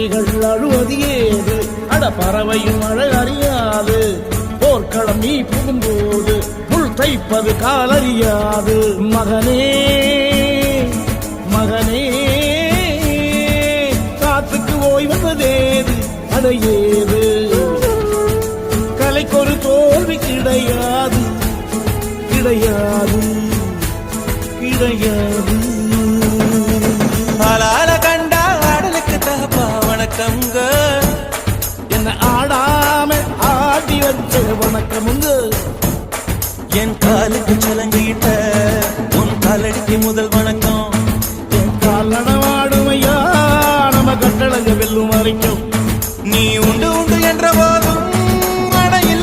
கிளிகள் அழுவது ஏது அட பறவையும் அழ அறியாது போர்க்களம் நீ புகும்போது முள் தைப்பது காலறியாது மகனே மகனே காத்துக்கு ஓய்வதேது அடையேது கலைக்கொரு தோல்வி கிடையாது கிடையாது கிடையாது ஆளால கண்டா ஆடலுக்கு தகப்பா வணக்கம்ங்க என்ன ஆடாம ஆடி வச்ச வணக்கமுங்க என் காலுக்கு சலங்கிட்ட உன் காலடிக்கு முதல்